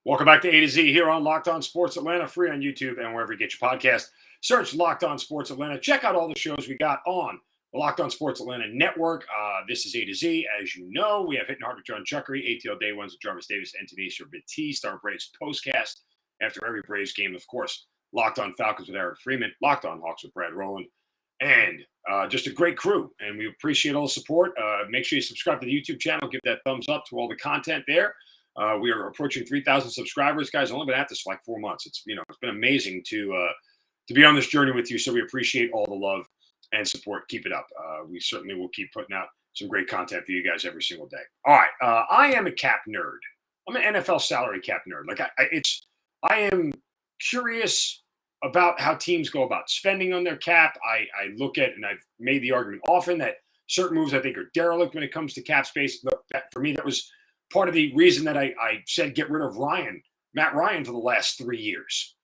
Welcome back to A to Z here on Locked On Sports Atlanta, free on YouTube and wherever you get your podcast. Search Locked On Sports Atlanta. Check out all the shows we got on the Locked On Sports Atlanta network. This is A to Z. As you know, we have Hitting Hard with John Chuckery, ATL Day Ones with Jarvis Davis, and Tanisha Batiste, our Braves postcast after every Braves game. Of course, Locked On Falcons with Eric Freeman, Locked On Hawks with Brad Rowland, and just a great crew. And we appreciate all the support. Make sure you subscribe to the YouTube channel. Give that thumbs up to all the content there. We are approaching 3,000 subscribers, guys. I've only been at this for like 4 months. It's been amazing to be on this journey with you. So we appreciate all the love and support. Keep it up. We certainly will keep putting out some great content for you guys every single day. All right, I am a cap nerd. I'm an NFL salary cap nerd. Like I am curious about how teams go about spending on their cap. I look at, and I've made the argument often that certain moves I think are derelict when it comes to cap space. Look, for me, that was part of the reason that I said get rid of Matt Ryan, for the last 3 years,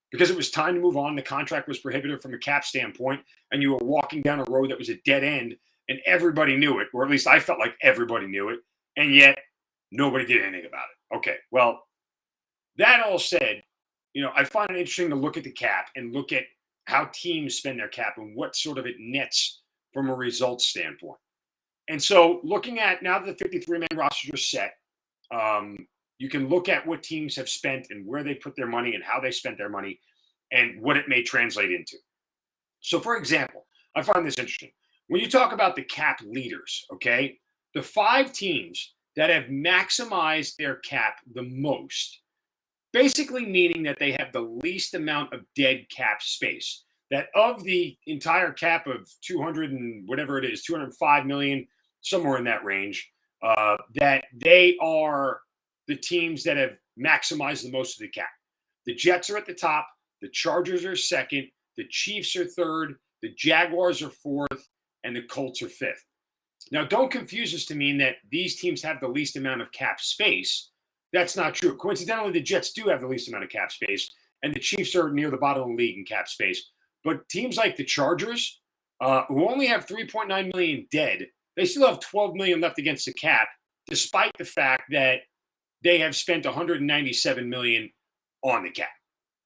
because it was time to move on. The contract was prohibitive from a cap standpoint, and you were walking down a road that was a dead end, and everybody knew it, or at least I felt like everybody knew it, and yet nobody did anything about it. Okay, well, that all said, I find it interesting to look at the cap and look at how teams spend their cap and what sort of it nets from a results standpoint. And so looking at now that the 53-man rosters are set, you can look at what teams have spent and where they put their money and how they spent their money and what it may translate into. So, for example, I find this interesting. When you talk about the cap leaders, okay, the 5 teams that have maximized their cap the most, basically meaning that they have the least amount of dead cap space, that of the entire cap of 200 and whatever it is, 205 million, somewhere in that range, that they are the teams that have maximized the most of the cap. The Jets are at the top. The Chargers are second. The Chiefs are third. The Jaguars are fourth. And the Colts are fifth. Now, don't confuse this to mean that these teams have the least amount of cap space. That's not true. Coincidentally, the Jets do have the least amount of cap space, and the Chiefs are near the bottom of the league in cap space. But teams like the Chargers, who only have 3.9 million dead, they still have 12 million left against the cap, despite the fact that they have spent 197 million on the cap,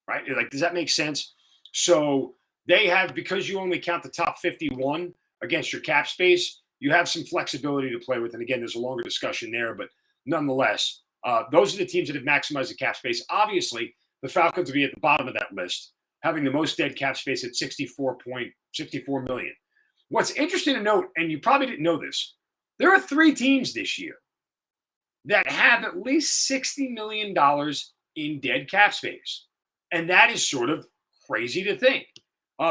right? Like, does that make sense? So they have, because you only count the top 51 against your cap space, you have some flexibility to play with. And again, there's a longer discussion there, but nonetheless, those are the teams that have maximized the cap space. Obviously, the Falcons will be at the bottom of that list, having the most dead cap space at 64 million. What's interesting to note, and you probably didn't know this, there are 3 teams this year that have at least $60 million in dead cap space. And that is sort of crazy to think,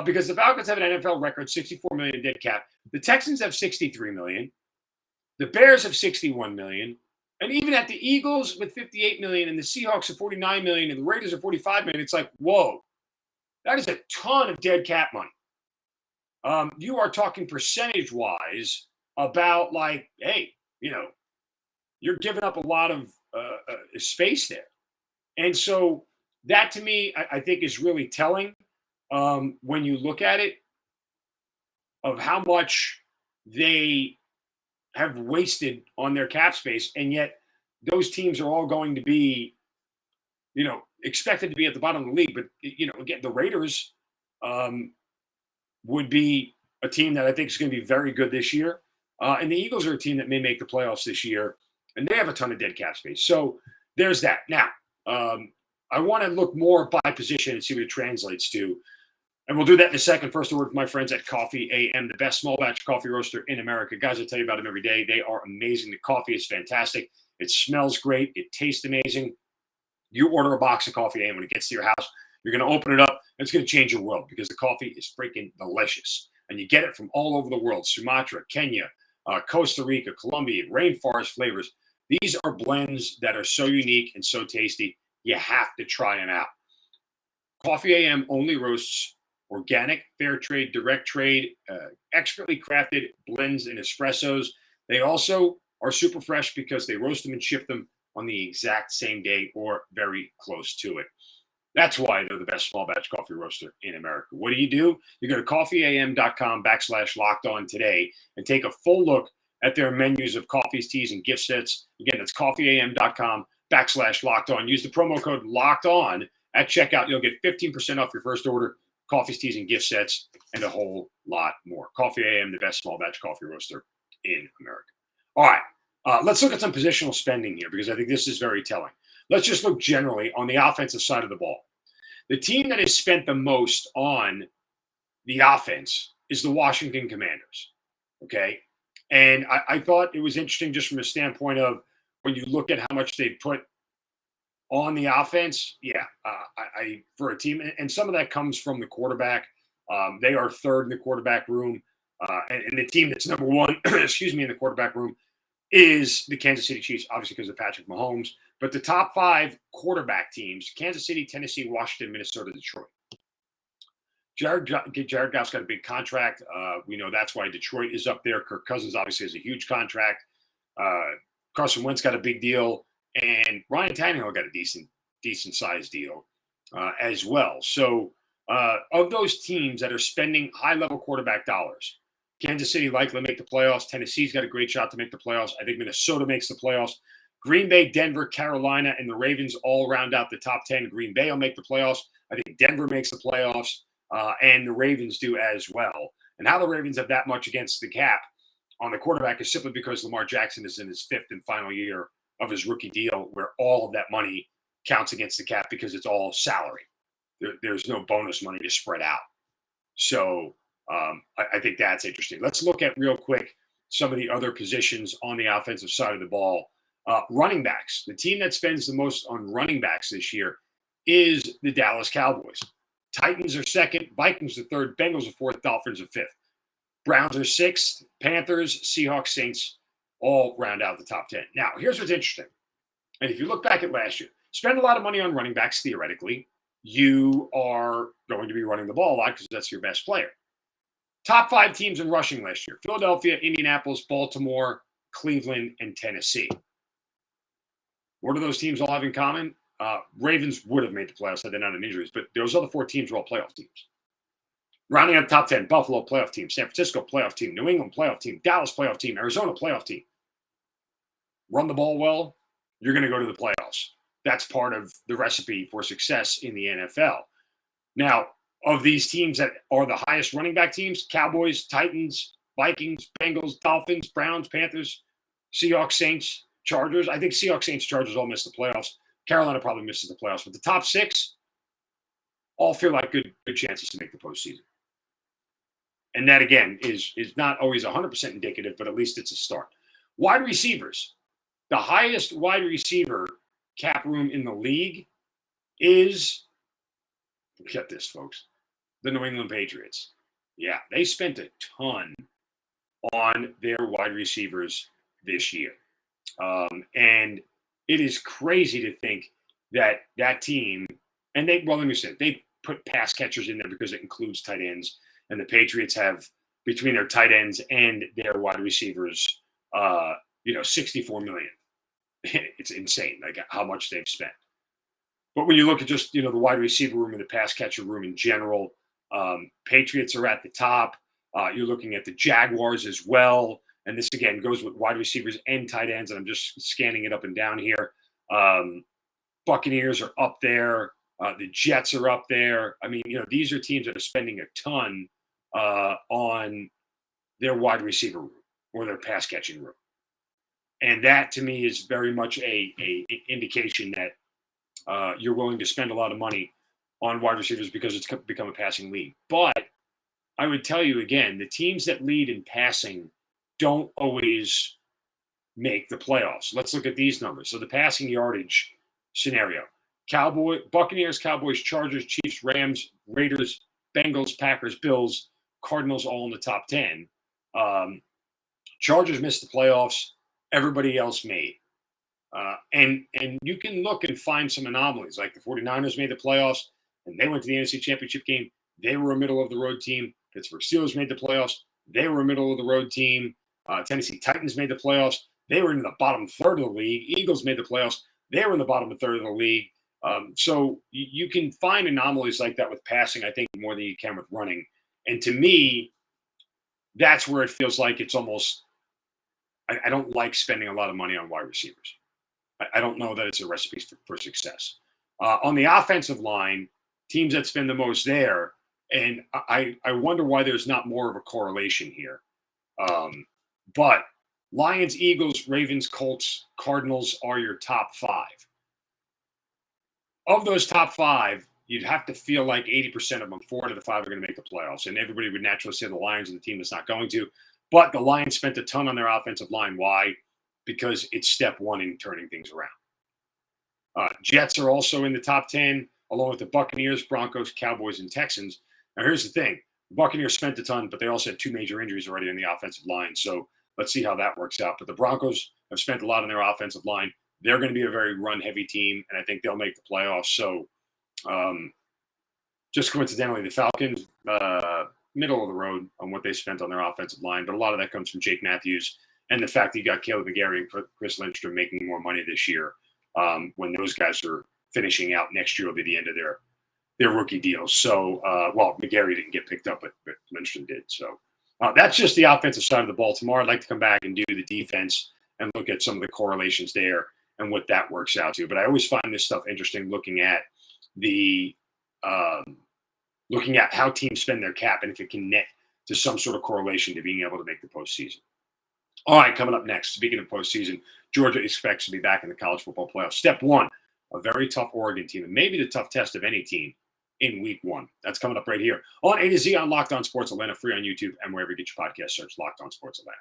because the Falcons have an NFL record, 64 million in dead cap. The Texans have 63 million. The Bears have 61 million. And even at the Eagles with 58 million and the Seahawks are 49 million and the Raiders are 45 million, it's like, whoa, that is a ton of dead cap money. You are talking percentage-wise about like, hey, you're giving up a lot of space there. And so that to me, I think is really telling when you look at it, of how much they have wasted on their cap space. And yet those teams are all going to be, expected to be at the bottom of the league. But, again, the Raiders would be a team that I think is going to be very good this year. And the Eagles are a team that may make the playoffs this year. And they have a ton of dead cap space. So there's that. Now, I want to look more by position and see what it translates to. And we'll do that in a second. First, a word from my friends at Coffee AM, the best small batch coffee roaster in America. Guys, I tell you about them every day. They are amazing. The coffee is fantastic. It smells great. It tastes amazing. You order a box of Coffee AM when it gets to your house. You're going to open it up. And it's going to change your world because the coffee is freaking delicious. And you get it from all over the world. Sumatra, Kenya, Costa Rica, Colombia, rainforest flavors. These are blends that are so unique and so tasty. You have to try them out. Coffee AM only roasts organic, fair trade, direct trade, expertly crafted blends and espressos. They also are super fresh because they roast them and ship them on the exact same day or very close to it. That's why they're the best small batch coffee roaster in America. What do? You go to coffeeam.com/locked on today and take a full look at their menus of coffees, teas, and gift sets. Again, that's coffeeam.com /locked on. Use the promo code locked on at checkout. You'll get 15% off your first order. Coffees, teas, and gift sets, and a whole lot more. Coffee AM, the best small batch coffee roaster in America. All right, let's look at some positional spending here because I think this is very telling. Let's just look generally on the offensive side of the ball. The team that has spent the most on the offense is the Washington Commanders. Okay. And I thought it was interesting just from a standpoint of when you look at how much they put on the offense. Yeah. I for a team, and some of that comes from the quarterback. They are third in the quarterback room. And the team that's number one, excuse me, in the quarterback room is the Kansas City Chiefs, obviously because of Patrick Mahomes. But the top 5 quarterback teams, Kansas City, Tennessee, Washington, Minnesota, Detroit. Jared Goff's got a big contract. We know that's why Detroit is up there. Kirk Cousins obviously has a huge contract. Carson Wentz got a big deal. And Ryan Tannehill got a decent sized deal as well. So of those teams that are spending high-level quarterback dollars, Kansas City likely make the playoffs. Tennessee's got a great shot to make the playoffs. I think Minnesota makes the playoffs. Green Bay, Denver, Carolina, and the Ravens all round out the top 10. Green Bay will make the playoffs. I think Denver makes the playoffs, and the Ravens do as well. And how the Ravens have that much against the cap on the quarterback is simply because Lamar Jackson is in his 5th and final year of his rookie deal, where all of that money counts against the cap because it's all salary. There's no bonus money to spread out. So I think that's interesting. Let's look at real quick some of the other positions on the offensive side of the ball. Running backs. The team that spends the most on running backs this year is the Dallas Cowboys. Titans are 2nd, Vikings are 3rd, Bengals are 4th, Dolphins are 5th. Browns are 6th, Panthers, Seahawks, Saints all round out the top 10. Now, here's what's interesting. And if you look back at last year, spend a lot of money on running backs, theoretically, you are going to be running the ball a lot because that's your best player. Top 5 teams in rushing last year: Philadelphia, Indianapolis, Baltimore, Cleveland, and Tennessee. What do those teams all have in common? Ravens would have made the playoffs had they not had injuries, but those other 4 teams were all playoff teams. Rounding out the top 10, Buffalo, playoff team. San Francisco, playoff team. New England, playoff team. Dallas, playoff team. Arizona, playoff team. Run the ball well, you're going to go to the playoffs. That's part of the recipe for success in the NFL. Now, of these teams that are the highest running back teams, Cowboys, Titans, Vikings, Bengals, Dolphins, Browns, Panthers, Seahawks, Saints, Chargers. I think Seahawks, Saints, Chargers all miss the playoffs. Carolina probably misses the playoffs. But the top 6 all feel like good chances to make the postseason. And that, again, is not always 100% indicative, but at least it's a start. Wide receivers. The highest wide receiver cap room in the league is, get this, folks, the New England Patriots. Yeah, they spent a ton on their wide receivers this year. And it is crazy to think that that team, and let me say, they put pass catchers in there because it includes tight ends. And the Patriots have, between their tight ends and their wide receivers, $64 million. It's insane, like how much they've spent. But when you look at just, the wide receiver room and the pass catcher room in general, Patriots are at the top. You're looking at the Jaguars as well. And this, again, goes with wide receivers and tight ends. And I'm just scanning it up and down here. Buccaneers are up there. The Jets are up there. I mean, these are teams that are spending a ton on their wide receiver room or their pass catching room. And that, to me, is very much a indication that you're willing to spend a lot of money on wide receivers because it's become a passing league. But I would tell you again, the teams that lead in passing don't always make the playoffs. Let's look at these numbers. So the passing yardage scenario: Buccaneers, Cowboys, Chargers, Chiefs, Rams, Raiders, Bengals, Packers, Bills, Cardinals all in the top 10. Chargers missed the playoffs. Everybody else made. And you can look and find some anomalies, like the 49ers made the playoffs, and they went to the NFC Championship game. They were a middle-of-the-road team. Pittsburgh Steelers made the playoffs. They were a middle-of-the-road team. Tennessee Titans made the playoffs. They were in the bottom third of the league. Eagles made the playoffs. They were in the bottom third of the league. So you can find anomalies like that with passing, I think, more than you can with running. And to me, that's where it feels like it's almost – I don't like spending a lot of money on wide receivers. I don't know that it's a recipe for success. On the offensive line, teams that spend the most there, and I wonder why there's not more of a correlation here. But Lions, Eagles, Ravens, Colts, Cardinals are your top five. Of those top five, you'd have to feel like 80% of them, 4 out of the 5 are going to make the playoffs. And everybody would naturally say the Lions are the team that's not going to. But the Lions spent a ton on their offensive line. Why? Because it's step one in turning things around. Jets are also in the top 10, along with the Buccaneers, Broncos, Cowboys, and Texans. Now, here's the thing. The Buccaneers spent a ton, but they also had 2 major injuries already on the offensive line. So let's see how that works out. But the Broncos have spent a lot on their offensive line. They're going to be a very run-heavy team, and I think they'll make the playoffs. So just coincidentally, the Falcons, middle of the road on what they spent on their offensive line. But a lot of that comes from Jake Matthews and the fact that you got Caleb McGarry and Chris Lindstrom making more money this year. When those guys are finishing out next year will be the end of their rookie deals. So, McGarry didn't get picked up, but Lindstrom did. So that's just the offensive side of the ball. Tomorrow, I'd like to come back and do the defense and look at some of the correlations there and what that works out to. But I always find this stuff interesting, looking at how teams spend their cap and if it can net to some sort of correlation to being able to make the postseason. All right, coming up next, speaking of postseason, Georgia expects to be back in the college football playoffs. Step one, a very tough Oregon team, and maybe the tough test of any team in week 1. That's coming up right here on A to Z on Locked On Sports Atlanta, free on YouTube and wherever you get your podcast. Search Locked On Sports Atlanta.